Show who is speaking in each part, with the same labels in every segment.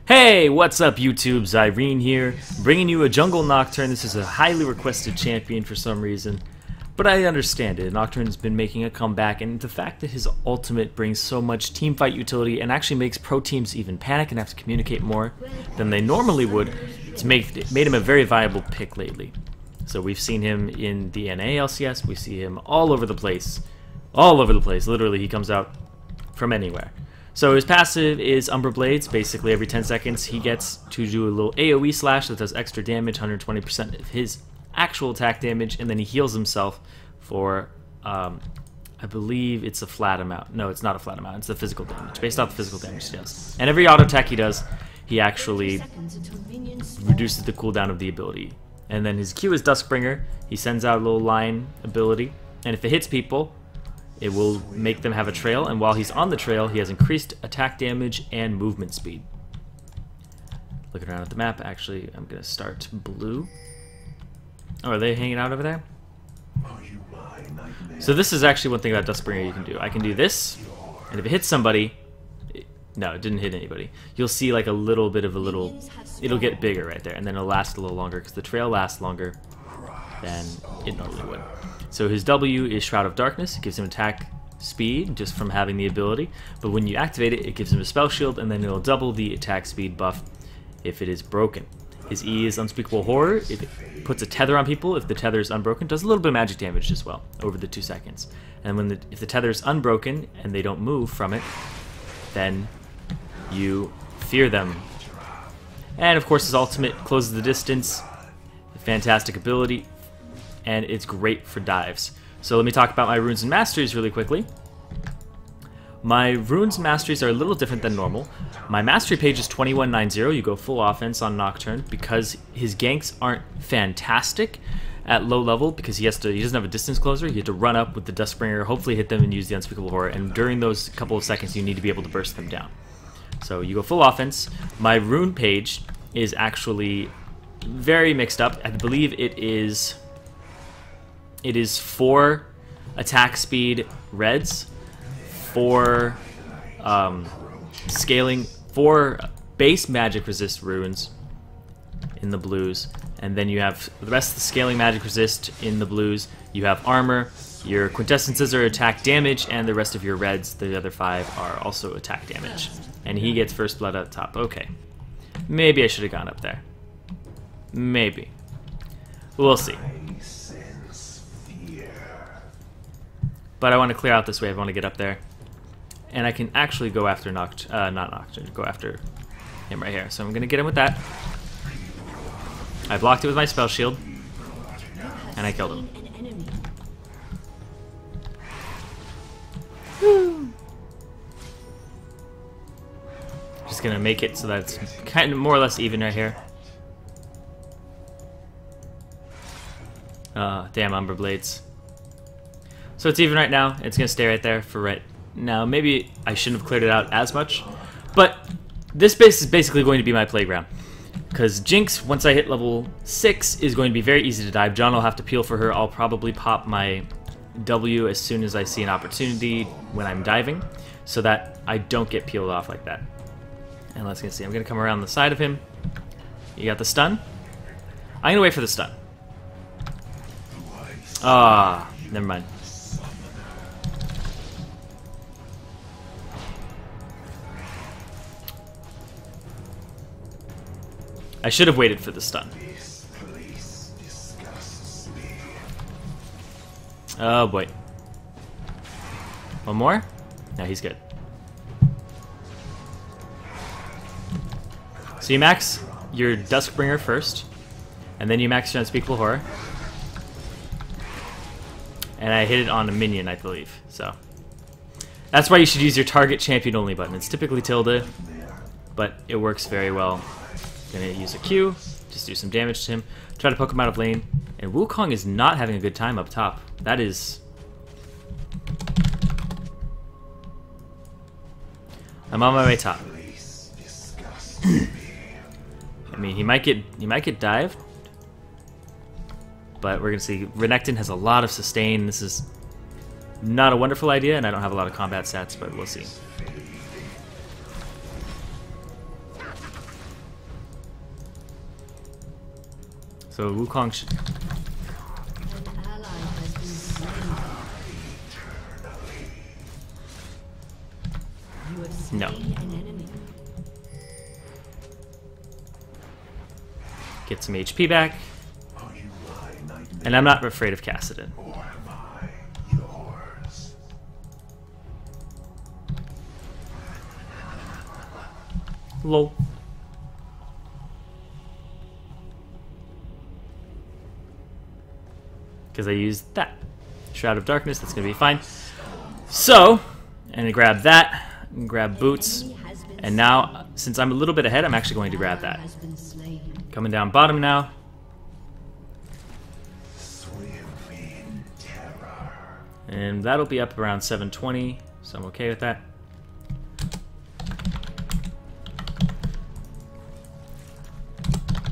Speaker 1: Hey, what's up YouTube? Zirene here, bringing you a Jungle Nocturne. This is a highly requested champion for some reason, but I understand it. Nocturne's been making a comeback, and the fact that his ultimate brings so much teamfight utility and actually makes pro teams even panic and have to communicate more than they normally would, it's made him a very viable pick lately. So we've seen him in the NA LCS, we see him all over the place. All over the place, literally he comes out from anywhere. So his passive is Umber Blades. Basically every 10 seconds he gets to do a little AoE slash that does extra damage, 120% of his actual attack damage, and then he heals himself for, I believe it's a flat amount. No, it's not a flat amount, it's the physical damage, based off the physical damage he does. And every auto attack he does, he actually reduces the cooldown of the ability. And then his Q is Duskbringer. He sends out a little line ability, and if it hits people, it will make them have a trail, and while he's on the trail, he has increased attack damage and movement speed. Looking around at the map, actually, I'm going to start blue. Oh, are they hanging out over there? So this is actually one thing about Duskbringer you can do. I can do this, and if it hits somebody... No, it didn't hit anybody. You'll see like a little bit of a little... It'll get bigger right there, and then it'll last a little longer, because the trail lasts longer than it normally would. So his W is Shroud of Darkness. It gives him attack speed just from having the ability, but when you activate it, it gives him a spell shield, and then it'll double the attack speed buff if it is broken. His E is Unspeakable Horror. It puts a tether on people if the tether is unbroken. Does a little bit of magic damage as well over the 2 seconds. And when if the tether is unbroken and they don't move from it, then you fear them. And of course his ultimate closes the distance. A fantastic ability. And it's great for dives. So let me talk about my runes and masteries really quickly. My runes and masteries are a little different than normal. My mastery page is 2190. You go full offense on Nocturne because his ganks aren't fantastic at low level, because he doesn't have a distance closer. You have to run up with the Duskbringer, hopefully hit them and use the Unspeakable Horror, and during those couple of seconds you need to be able to burst them down. So you go full offense. My rune page is actually very mixed up. I believe it is 4 attack speed reds, 4 scaling, 4 base magic resist runes in the blues, and then you have the rest of the scaling magic resist in the blues. You have armor, your quintessences are attack damage, and the rest of your reds, the other 5, are also attack damage. And he gets first blood at the top. Okay. Maybe I should have gone up there. Maybe. We'll see. But I want to clear out this wave. I want to get up there. And I can actually go after not Nocturne, go after him right here. So I'm going to get him with that. I blocked it with my spell shield. And I killed him. Woo. Just going to make it so that it's kind of more or less even right here. Damn Umber Blades. So it's even right now. It's going to stay right there for right now. Maybe I shouldn't have cleared it out as much, but this base is basically going to be my playground. Because Jinx, once I hit level 6, is going to be very easy to dive. John will have to peel for her. I'll probably pop my W as soon as I see an opportunity when I'm diving, so that I don't get peeled off like that. And let's see. I'm going to come around the side of him. You got the stun? I'm going to wait for the stun. Ah, never mind. I should have waited for the stun. Oh boy. One more? No, he's good. So you max your Duskbringer first, and then you max your Unspeakable Horror. And I hit it on a minion, I believe. So that's why you should use your target champion only button. It's typically tilde, but it works very well. Gonna use a Q, just do some damage to him, try to poke him out of lane, and Wukong is not having a good time up top. That is... I'm on my way top. I mean, he might get dived, but we're gonna see. Renekton has a lot of sustain. This is not a wonderful idea, and I don't have a lot of combat stats, but we'll see. So Wukong should... No. Get some HP back. And I'm not afraid of Kassadin. Lol. Because I used that. Shroud of Darkness, that's going to be fine. So, and I grab that, and grab boots. And now, since I'm a little bit ahead, I'm actually going to grab that. Coming down bottom now. And that'll be up around 720, so I'm okay with that.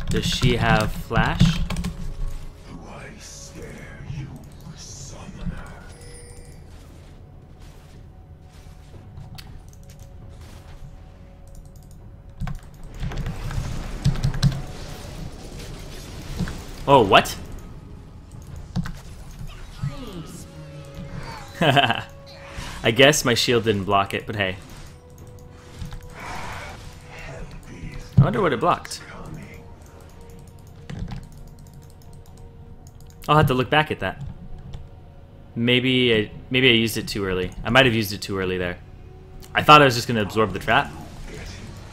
Speaker 1: Does she have flash?
Speaker 2: Do I scare you, summoner?
Speaker 1: Oh, what? I guess my shield didn't block it, but hey. I wonder what it blocked. I'll have to look back at that. Maybe I used it too early. I might have used it too early there. I thought I was just going to absorb the trap,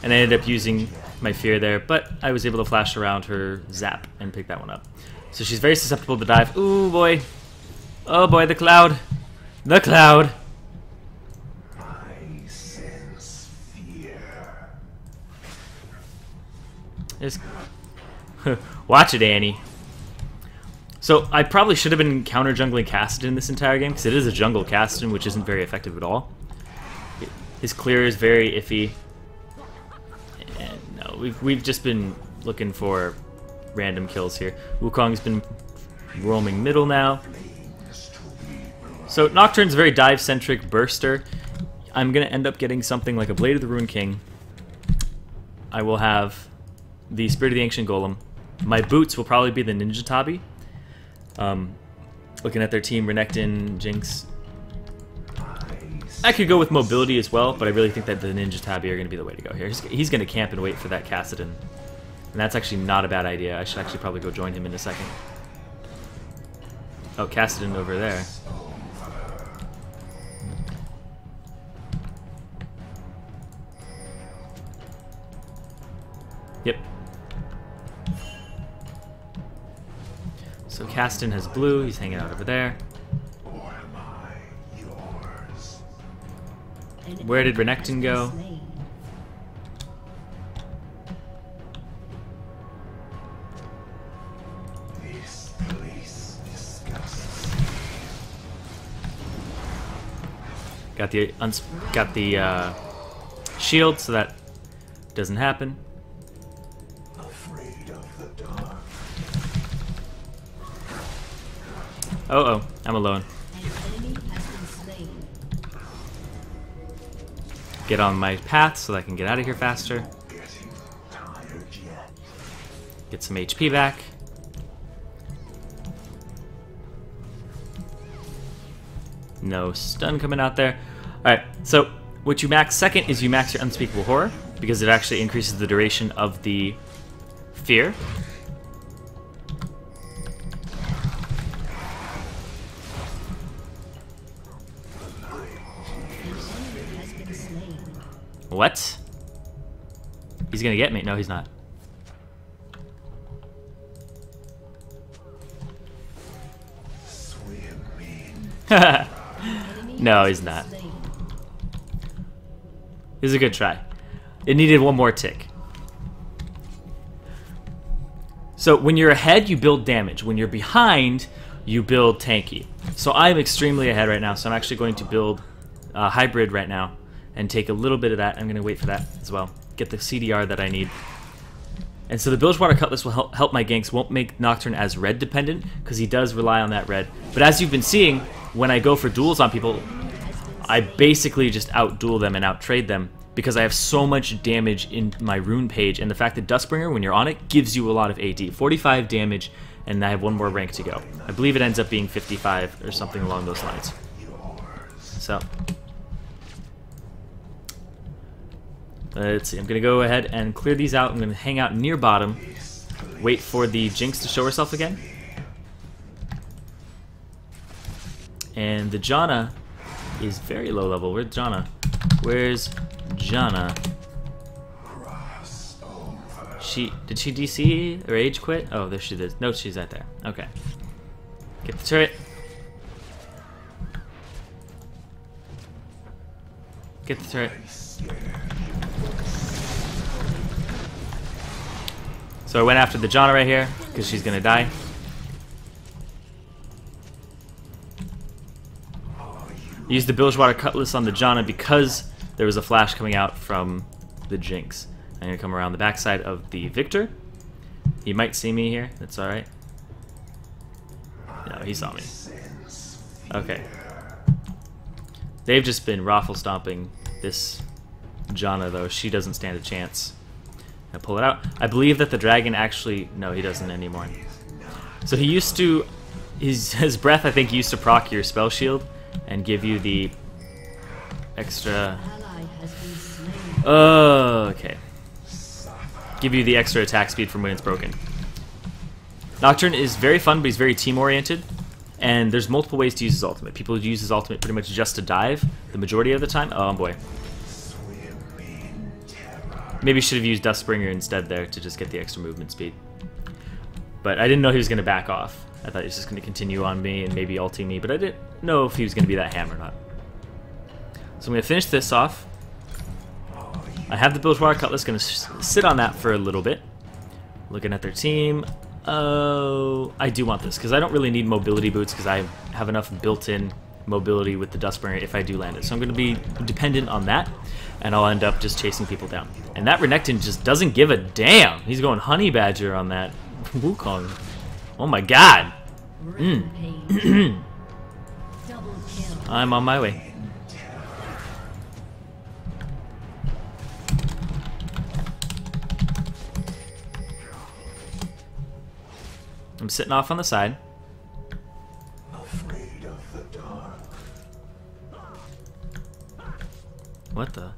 Speaker 1: and I ended up using my fear there, but I was able to flash around her zap and pick that one up. So she's very susceptible to dive. Ooh, boy. Oh, boy, the cloud. The cloud.
Speaker 2: I sense fear.
Speaker 1: Just watch it, Annie. So I probably should have been counter jungling Kassadin this entire game, because it is a jungle Kassadin, which isn't very effective at all. His clear is very iffy. And no, we've just been looking for random kills here. Wukong's been roaming middle now. So Nocturne's a very dive-centric burster. I'm going to end up getting something like a Blade of the Ruined King. I will have the Spirit of the Ancient Golem. My boots will probably be the Ninja Tabi. Looking at their team, Renekton, Jinx. I could go with mobility as well, but I really think that the Ninja Tabi are going to be the way to go here. He's going to camp and wait for that Kassadin. And that's actually not a bad idea. I should actually probably go join him in a second. Oh, Kassadin over there. Yep. So Kassadin has blue, he's hanging out over there.
Speaker 2: Or am I yours?
Speaker 1: Where did Renekton go?
Speaker 2: This place disgusts.
Speaker 1: Got the shield, so that doesn't happen.
Speaker 2: Afraid of the dark.
Speaker 1: Oh, I'm alone. Get on my path so that I can get out of here faster.
Speaker 2: Getting tired yet?
Speaker 1: Get some HP back. No stun coming out there. Alright, so what you max second is you max your Unspeakable Horror, because it actually increases the duration of the fear. What? He's gonna get me. No, he's not. No, he's not. It was a good try. It needed one more tick. So when you're ahead, you build damage. When you're behind, you build tanky. So I'm extremely ahead right now, so I'm actually going to build hybrid right now and take a little bit of that. I'm going to wait for that as well. Get the CDR that I need. And so the Bilgewater Cutlass will help my ganks. Won't make Nocturne as red dependent, because he does rely on that red. But as you've been seeing, when I go for duels on people, I basically just out-duel them and out-trade them, because I have so much damage in my rune page, and the fact that Dustbringer, when you're on it, gives you a lot of AD. 45 damage, and I have one more rank to go. I believe it ends up being 55 or something along those lines. So, let's see. I'm going to go ahead and clear these out. I'm going to hang out near bottom, wait for the Jinx to show herself again. And the Janna is very low level. Where's Janna? Where's Janna? Did she DC or rage quit? Oh, there she is. No, she's right there. Okay. Get the turret. Get the turret. So I went after the Janna right here because she's gonna die. Used the Bilgewater Cutlass on the Janna because there was a flash coming out from the Jinx. I'm going to come around the backside of the Victor. He might see me here. That's alright. No, he saw me. Okay. They've just been raffle stomping this Janna, though. She doesn't stand a chance. I pull it out. I believe that the dragon actually... No, he doesn't anymore. So he used to... His breath, I think, used to proc your spell shield and give you the extra... okay. Give you the extra attack speed from when it's broken. Nocturne is very fun, but he's very team-oriented, and there's multiple ways to use his ultimate. People use his ultimate pretty much just to dive the majority of the time. Oh boy. Maybe should have used Dustbringer instead there to just get the extra movement speed. But I didn't know he was going to back off. I thought he was just going to continue on me and maybe ulting me, but I didn't know if he was going to be that ham or not. So I'm going to finish this off. I have the Bilgewater Cutlass, going to sit on that for a little bit. Looking at their team. Oh, I do want this because I don't really need mobility boots because I have enough built-in mobility with the Dustbringer if I do land it. So I'm going to be dependent on that, and I'll end up just chasing people down. And that Renekton just doesn't give a damn. He's going Honey Badger on that Wukong. Oh my god. I'm on my way. I'm sitting off on the side.
Speaker 2: Afraid of the dark.
Speaker 1: What the?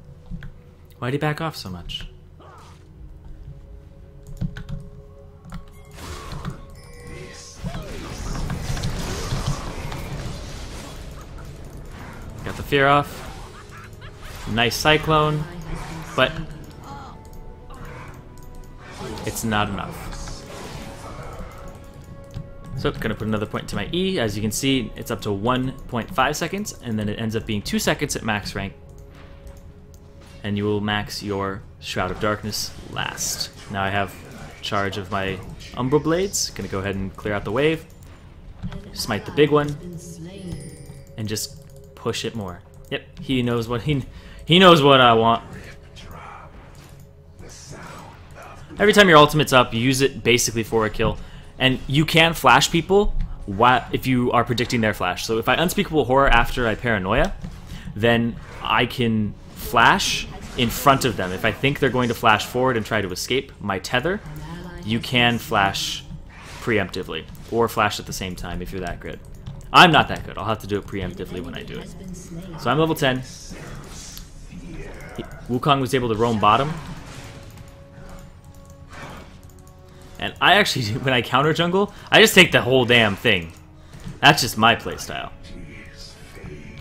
Speaker 1: Why'd he back off so much? Got the fear off. Nice cyclone, but it's not enough. So I'm gonna put another point to my E. As you can see, it's up to 1.5 seconds, and then it ends up being 2 seconds at max rank. And you will max your Shroud of Darkness last. Now I have charge of my Umbral Blades. Gonna go ahead and clear out the wave. Smite the big one. And just push it more. Yep, he knows what he knows what I want. Every time your ultimate's up, you use it basically for a kill. And you can flash people if you are predicting their flash. So if I Unspeakable Horror after I Paranoia, then I can flash in front of them. If I think they're going to flash forward and try to escape my tether, you can flash preemptively, or flash at the same time if you're that good. I'm not that good. I'll have to do it preemptively when I do it. So I'm level 10. Wukong was able to roam bottom. And I actually, when I counter jungle, I just take the whole damn thing. That's just my playstyle.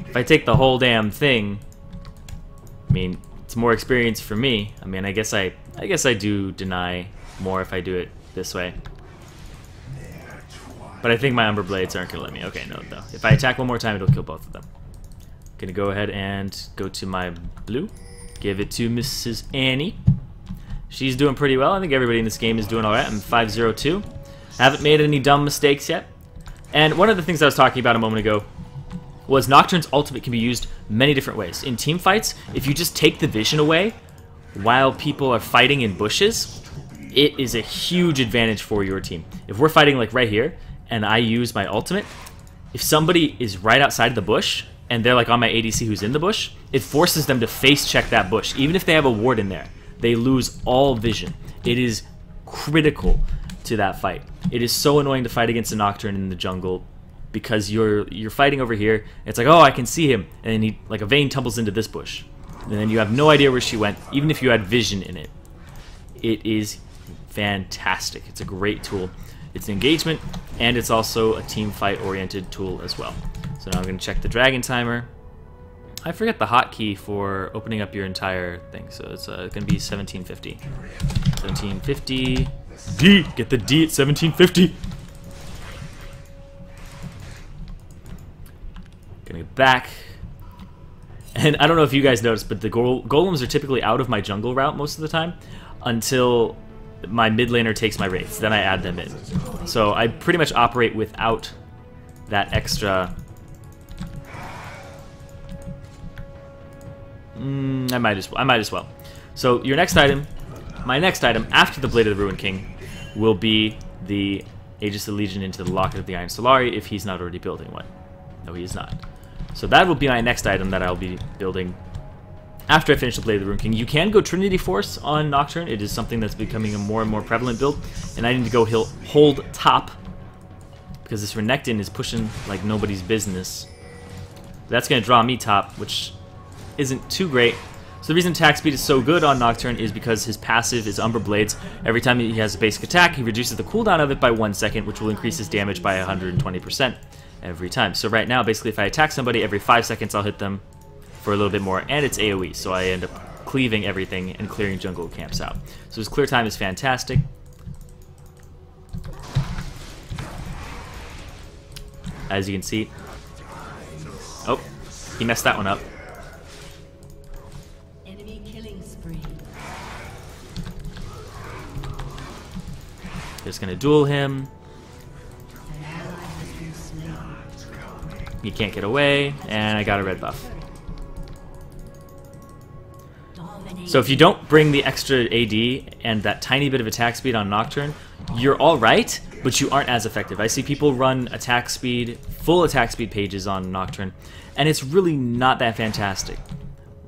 Speaker 1: If I take the whole damn thing, I mean, it's more experience for me. I mean, I guess I do deny more if I do it this way. But I think my Umber Blades aren't gonna let me. Okay, no, though. If I attack one more time, it'll kill both of them. Gonna go ahead and go to my blue. Give it to Mrs. Annie. She's doing pretty well. I think everybody in this game is doing alright. I'm 5-0-2. I haven't made any dumb mistakes yet. And one of the things I was talking about a moment ago was Nocturne's ultimate can be used many different ways. In team fights, if you just take the vision away while people are fighting in bushes, it is a huge advantage for your team. If we're fighting like right here, and I use my ultimate, if somebody is right outside the bush, and they're like on my ADC who's in the bush, it forces them to face check that bush. Even if they have a ward in there, they lose all vision. It is critical to that fight. It is so annoying to fight against a Nocturne in the jungle because you're fighting over here. It's like, oh, I can see him, and then he, like a Vayne tumbles into this bush, and then you have no idea where she went, even if you had vision in it. It is fantastic. It's a great tool. It's an engagement, and it's also a team fight oriented tool as well. So now I'm going to check the dragon timer. I forget the hotkey for opening up your entire thing, so it's going to be 1750. 1750. D! Get the D at 1750! Gonna get back. And I don't know if you guys noticed, but the golems are typically out of my jungle route most of the time until my mid laner takes my wraiths. Then I add them in. So I pretty much operate without that extra... I might as well. So your next item, my next item after the Blade of the Ruined King, will be the Aegis of the Legion into the Locket of the Iron Solari if he's not already building one. No, he is not. So that will be my next item that I'll be building after I finish the Blade of the Ruined King. You can go Trinity Force on Nocturne. It is something that's becoming a more and more prevalent build, and I need to go hold top because this Renekton is pushing like nobody's business. That's going to draw me top, which isn't too great. So the reason attack speed is so good on Nocturne is because his passive is Umber Blades. Every time he has a basic attack, he reduces the cooldown of it by 1 second, which will increase his damage by 120% every time. So right now, basically, if I attack somebody, every 5 seconds I'll hit them for a little bit more, and it's AoE, so I end up cleaving everything and clearing jungle camps out. So his clear time is fantastic. As you can see. Oh, he messed that one up. Just gonna duel him. He can't get away, and I got a red buff. So if you don't bring the extra AD and that tiny bit of attack speed on Nocturne, you're alright, but you aren't as effective. I see people run attack speed, full attack speed pages on Nocturne, and it's really not that fantastic.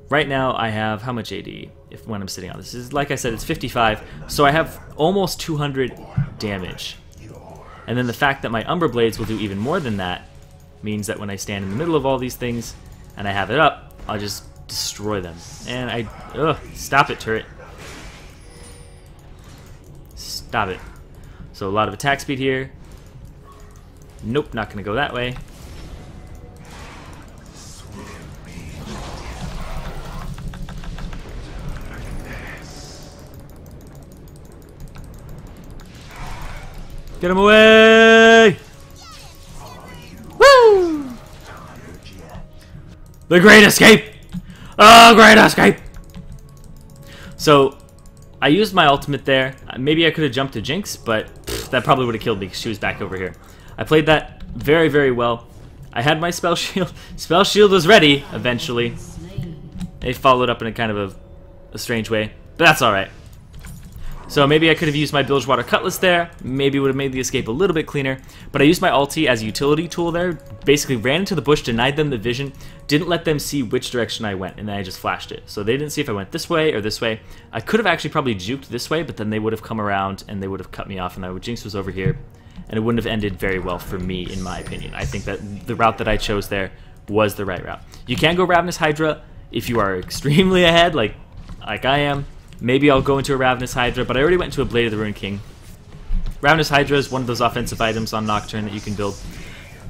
Speaker 1: Right now I have how much AD when I'm sitting on this? Is, like I said, it's 55, so I have almost 200 damage. And then the fact that my Umber Blades will do even more than that means that when I stand in the middle of all these things and I have it up, I'll just destroy them. And stop it, turret. Stop it. So a lot of attack speed here. Nope, not gonna go that way. Get him away! Woo! The Great Escape! Oh, Great Escape! So, I used my ultimate there. Maybe I could have jumped to Jinx, but that probably would have killed me because she was back over here. I played that very, very well. I had my spell shield. Spell shield was ready, eventually. They followed up in a kind of a strange way, but that's alright. So maybe I could have used my Bilgewater Cutlass there, maybe would have made the escape a little bit cleaner, but I used my ulti as a utility tool there, basically ran into the bush, denied them the vision, didn't let them see which direction I went, and then I just flashed it. So they didn't see if I went this way or this way. I could have actually probably juked this way, but then they would have come around and they would have cut me off, and Jinx was over here, and it wouldn't have ended very well for me, in my opinion. I think that the route that I chose there was the right route. You can go Ravenous Hydra if you are extremely ahead, like I am. Maybe I'll go into a Ravenous Hydra, but I already went into a Blade of the Ruined King. Ravenous Hydra is one of those offensive items on Nocturne that you can build.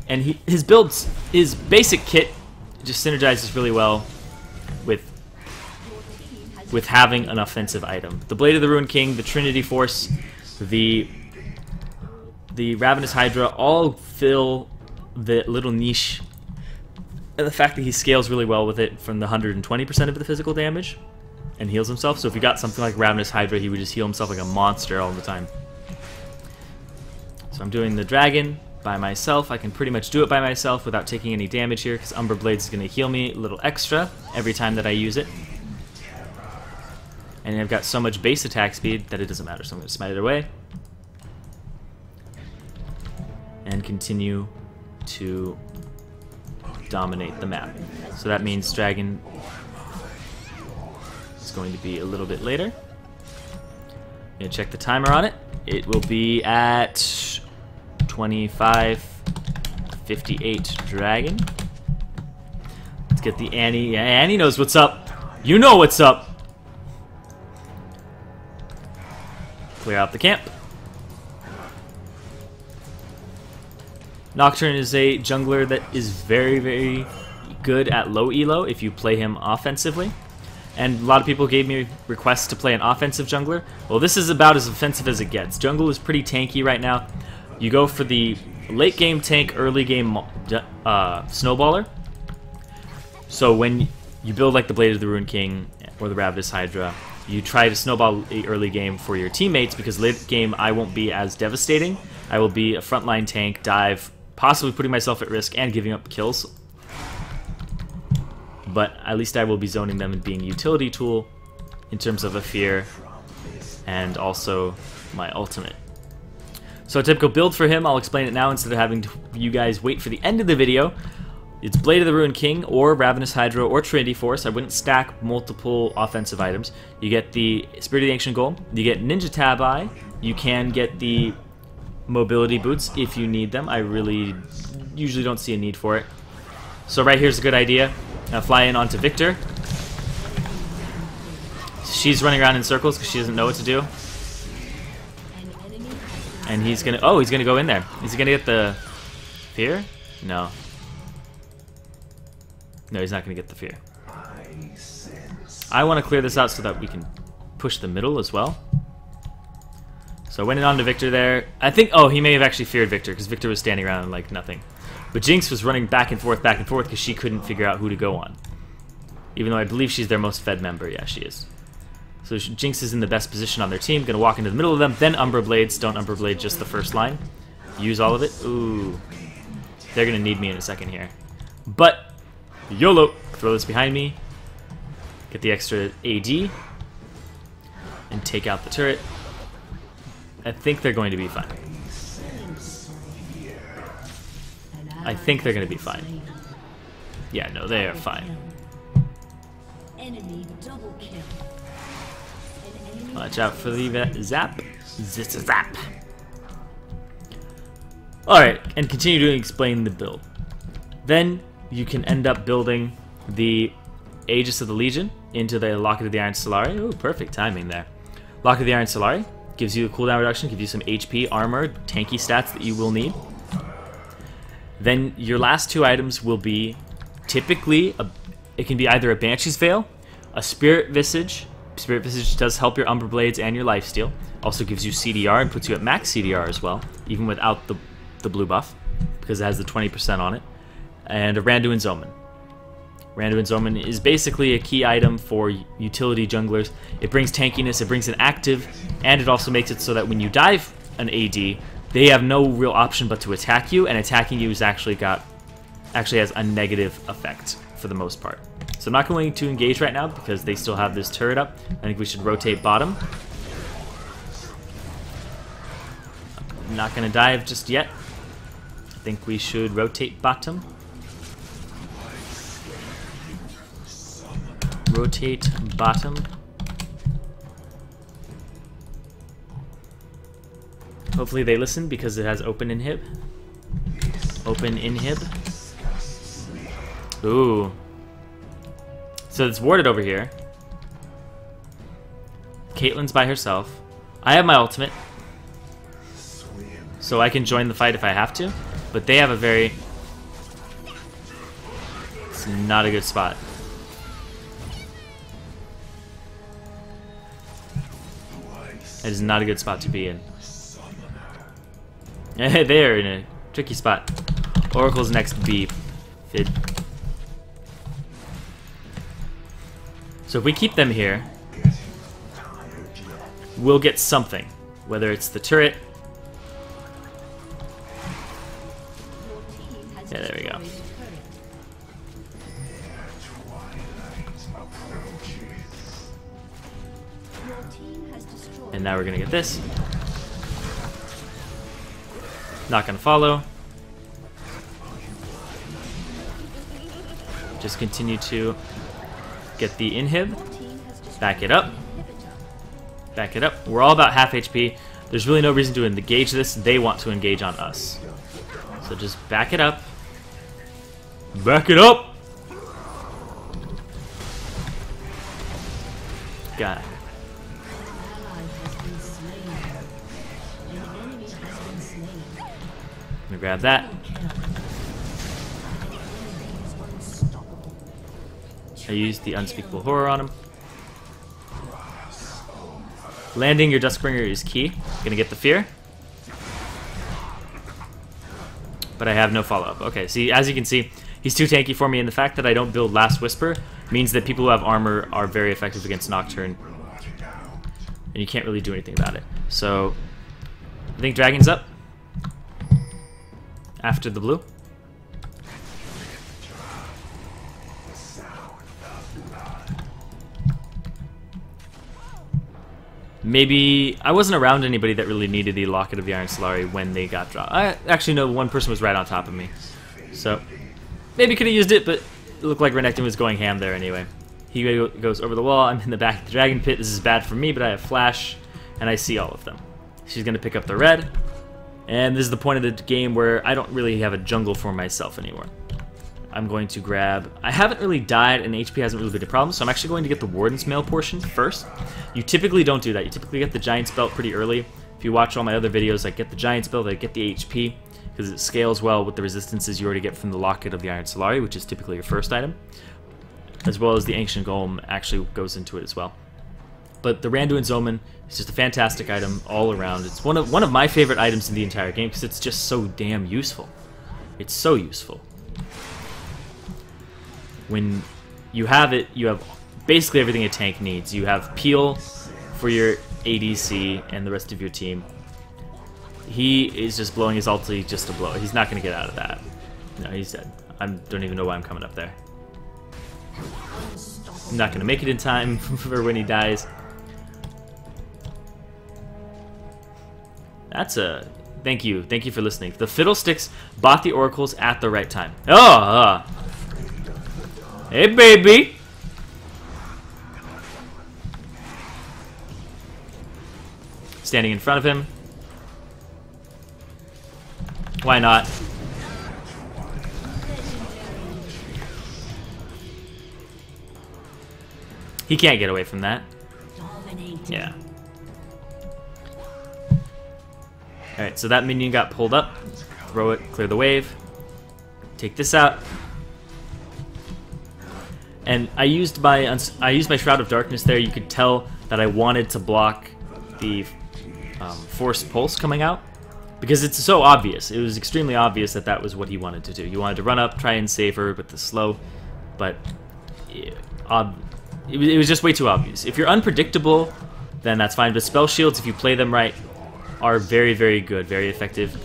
Speaker 1: And his basic kit just synergizes really well with having an offensive item. The Blade of the Ruined King, the Trinity Force, the Ravenous Hydra all fill the little niche. And the fact that he scales really well with it from the 120% of the physical damage and heals himself. So if you got something like Ravenous Hydra, he would just heal himself like a monster all the time. So I'm doing the dragon by myself. I can pretty much do it by myself without taking any damage here because Umber Blades is going to heal me a little extra every time that I use it. And I've got so much base attack speed that it doesn't matter, so I'm going to smite it away. And continue to dominate the map. So that means dragon is going to be a little bit later. I'm gonna check the timer on it. It will be at 25:58 dragon. Let's get the Annie. Yeah, Annie knows what's up. You know what's up. Clear out the camp. Nocturne is a jungler that is very, very good at low elo if you play him offensively. And a lot of people gave me requests to play an offensive jungler. Well, this is about as offensive as it gets. Jungle is pretty tanky right now. You go for the late game tank, early game snowballer. So when you build like the Blade of the Ruined King or the Ravenous Hydra, you try to snowball the early game for your teammates, because late game I won't be as devastating. I will be a frontline tank, dive, possibly putting myself at risk and giving up kills. But at least I will be zoning them and being a utility tool in terms of a fear and also my ultimate. So a typical build for him, I'll explain it now instead of having you guys wait for the end of the video. It's Blade of the Ruined King or Ravenous Hydra or Trinity Force. I wouldn't stack multiple offensive items. You get the Spirit of the Ancient Golem, you get Ninja Tab Eye, you can get the mobility boots if you need them. I really usually don't see a need for it. So right here's a good idea. Now fly in onto Victor. She's running around in circles because she doesn't know what to do. And he's gonna, oh, he's gonna go in there. Is he gonna get the fear? No. No, he's not gonna get the fear. I want to clear this out so that we can push the middle as well. So I went in onto Victor there. I think, oh, he may have actually feared Victor because Victor was standing around like nothing. But Jinx was running back and forth because she couldn't figure out who to go on. Even though I believe she's their most fed member. Yeah, she is. So Jinx is in the best position on their team. Gonna walk into the middle of them. Then Umbra Blades. Don't Umbra Blade just the first line. Use all of it. Ooh. They're gonna need me in a second here. But, YOLO. Throw this behind me. Get the extra AD. And take out the turret. I think they're going to be fine. I think they're going to be fine. Yeah, no, they are fine. Watch out for the zap. Zap. Alright, and continue to explain the build. Then you can end up building the Aegis of the Legion into the Locket of the Iron Solari. Ooh, perfect timing there. Locket of the Iron Solari gives you a cooldown reduction, gives you some HP, armor, tanky stats that you will need. Then your last two items will be typically, it can be either a Banshee's Veil, a Spirit Visage. Spirit Visage does help your Umbra Blades and your lifesteal. Also gives you CDR and puts you at max CDR as well, even without the blue buff, because it has the 20% on it. And a Randuin's Omen. Randuin's Omen is basically a key item for utility junglers. It brings tankiness, it brings an active, and it also makes it so that when you dive an AD, they have no real option but to attack you, and attacking you is actually has a negative effect for the most part. So I'm not going to engage right now because they still have this turret up. I think we should rotate bottom. I'm not going to dive just yet. I think we should rotate bottom. Rotate bottom. Hopefully they listen because it has open inhib. Open inhib. Ooh. So it's warded over here. Caitlyn's by herself. I have my ultimate, so I can join the fight if I have to. But they have a very... It's not a good spot. It is not a good spot to be in. They're in a tricky spot. Oracle's next B. Fid. So if we keep them here, we'll get something. Whether it's the turret. Yeah, there we go. And now we're gonna get this. Not gonna follow. Just continue to get the inhib. Back it up. Back it up. We're all about half HP. There's really no reason to engage this. They want to engage on us. So just back it up. Back it up! Got it. Let me grab that. I used the Unspeakable Horror on him. Landing your Duskbringer is key. Gonna get the fear. But I have no follow-up. Okay, see, as you can see, he's too tanky for me, and the fact that I don't build Last Whisper means that people who have armor are very effective against Nocturne. And you can't really do anything about it. So, I think Dragon's up. After the blue. Maybe I wasn't around anybody that really needed the Locket of the Iron Solari when they got dropped. I actually know one person was right on top of me, so maybe could have used it, but it looked like Renekton was going ham there anyway. He goes over the wall. I'm in the back of the Dragon Pit. This is bad for me, but I have Flash, and I see all of them. She's gonna pick up the red, and this is the point of the game where I don't really have a jungle for myself anymore. I'm going to grab... I haven't really died, and HP hasn't really been a problem, so I'm actually going to get the Warden's Mail portion first. You typically don't do that. You typically get the Giant's Belt pretty early. If you watch all my other videos, I get the Giant's Belt, I get the HP, because it scales well with the resistances you already get from the Locket of the Iron Solari, which is typically your first item, as well as the Ancient Golem actually goes into it as well. But the Randuin's Omen is just a fantastic item all around. It's one of my favorite items in the entire game, because it's just so damn useful. It's so useful. When you have it, you have basically everything a tank needs. You have Peel for your ADC and the rest of your team. He is just blowing his ulti just to blow it. He's not going to get out of that. No, he's dead. I don't even know why I'm coming up there. I'm not going to make it in time for when he dies. That's a... Thank you. Thank you for listening. The Fiddlesticks bought the Oracles at the right time. Oh! Hey, baby! Standing in front of him. Why not? He can't get away from that. Yeah. Alright, so that minion got pulled up. Throw it, clear the wave. Take this out. And I used my Shroud of Darkness there. You could tell that I wanted to block the Force Pulse coming out, because it's so obvious. It was extremely obvious that that was what he wanted to do. You wanted to run up, try and save her with the slow, but it was just way too obvious. If you're unpredictable, then that's fine. But spell shields, if you play them right, are very, very good, very effective.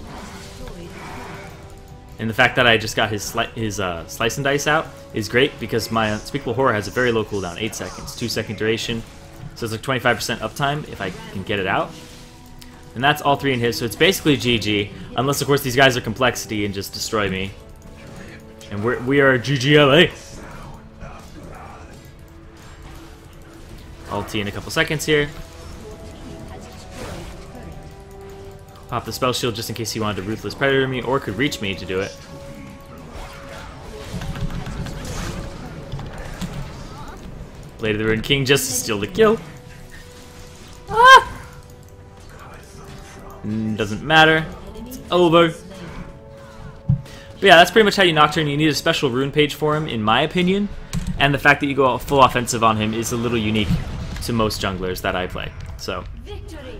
Speaker 1: And the fact that I just got his Slice and Dice out is great, because my Unspeakable Horror has a very low cooldown, 8 seconds, 2-second duration. So it's like 25% uptime if I can get it out. And that's all 3 in his, so it's basically GG. Unless, of course, these guys are Complexity and just destroy me. And we are GGLA. Ulti in a couple seconds here. Pop the Spell Shield just in case he wanted to Ruthless Predator me, or could reach me to do it. Blade of the Ruined King just to steal the kill. Ah! Doesn't matter. It's over. But yeah, that's pretty much how you Nocturne. You need a special rune page for him, in my opinion. And the fact that you go full offensive on him is a little unique to most junglers that I play. So,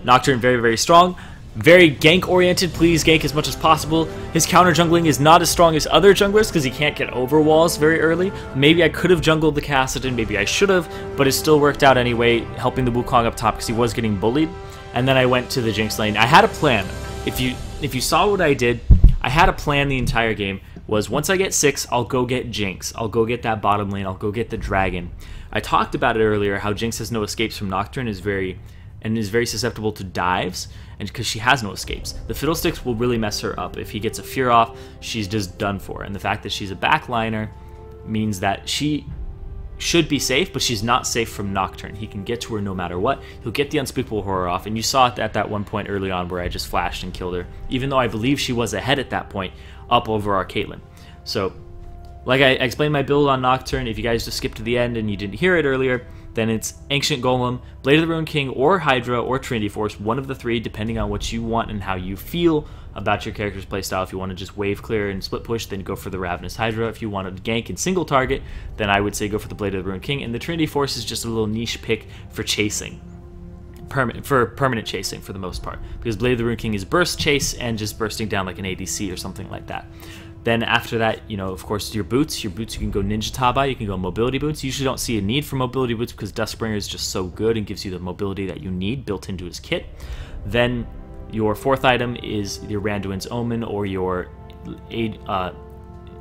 Speaker 1: Nocturne very, very strong. Very gank-oriented. Please gank as much as possible. His counter jungling is not as strong as other junglers because he can't get over walls very early. Maybe I could have jungled the Kassadin, maybe I should have, but it still worked out anyway, helping the Wukong up top because he was getting bullied. And then I went to the Jinx lane. I had a plan. If you saw what I did, I had a plan the entire game. Was once I get 6, I'll go get Jinx. I'll go get that bottom lane. I'll go get the dragon. I talked about it earlier, how Jinx has no escapes from Nocturne, is very susceptible to dives, and because she has no escapes. The Fiddlesticks will really mess her up. If he gets a Fear off, she's just done for. And the fact that she's a backliner means that she should be safe, but she's not safe from Nocturne. He can get to her no matter what. He'll get the Unspeakable Horror off, and you saw it at that one point early on where I just flashed and killed her, even though I believe she was ahead at that point, up over our Caitlyn. So, like I explained my build on Nocturne, if you guys just skipped to the end and you didn't hear it earlier, then it's Ancient Golem, Blade of the Ruined King, or Hydra, or Trinity Force, one of the three, depending on what you want and how you feel about your character's playstyle. If you want to just wave clear and split push, then go for the Ravenous Hydra. If you want to gank and single target, then I would say go for the Blade of the Ruined King. And the Trinity Force is just a little niche pick for chasing. Permanent chasing for the most part. Because Blade of the Ruined King is burst chase and just bursting down like an ADC or something like that. Then after that, you know, of course, your boots. Your boots, you can go Ninja Tabai, you can go Mobility Boots. You usually don't see a need for Mobility Boots because Duskbringer is just so good and gives you the mobility that you need built into his kit. Then your fourth item is your Randuin's Omen or your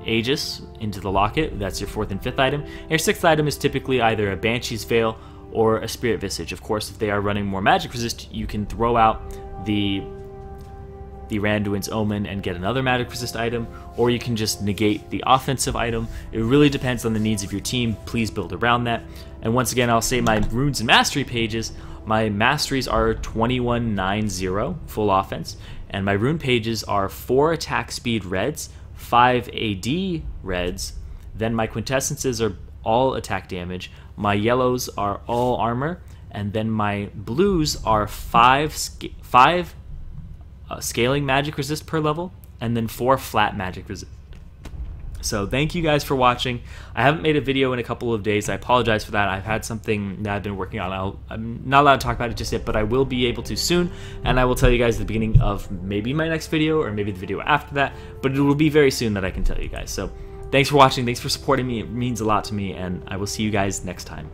Speaker 1: Aegis into the Locket. That's your fourth and fifth item. And your sixth item is typically either a Banshee's Veil or a Spirit Visage. Of course, if they are running more magic resist, you can throw out the Randuin's Omen and get another magic resist item, or you can just negate the offensive item. It really depends on the needs of your team. Please build around that. And once again, I'll say my runes and mastery pages. My masteries are 2190 full offense, and my rune pages are 4 attack speed reds, 5 AD reds. Then my quintessences are all attack damage. My yellows are all armor, and then my blues are 5 scaling magic resist per level, and then 4 flat magic resist. So thank you guys for watching. I haven't made a video in a couple of days. I apologize for that. I've had something that I've been working on. I'm not allowed to talk about it just yet, but I will be able to soon, and I will tell you guys at the beginning of maybe my next video or maybe the video after that, but it will be very soon that I can tell you guys. So thanks for watching. Thanks for supporting me. It means a lot to me, and I will see you guys next time.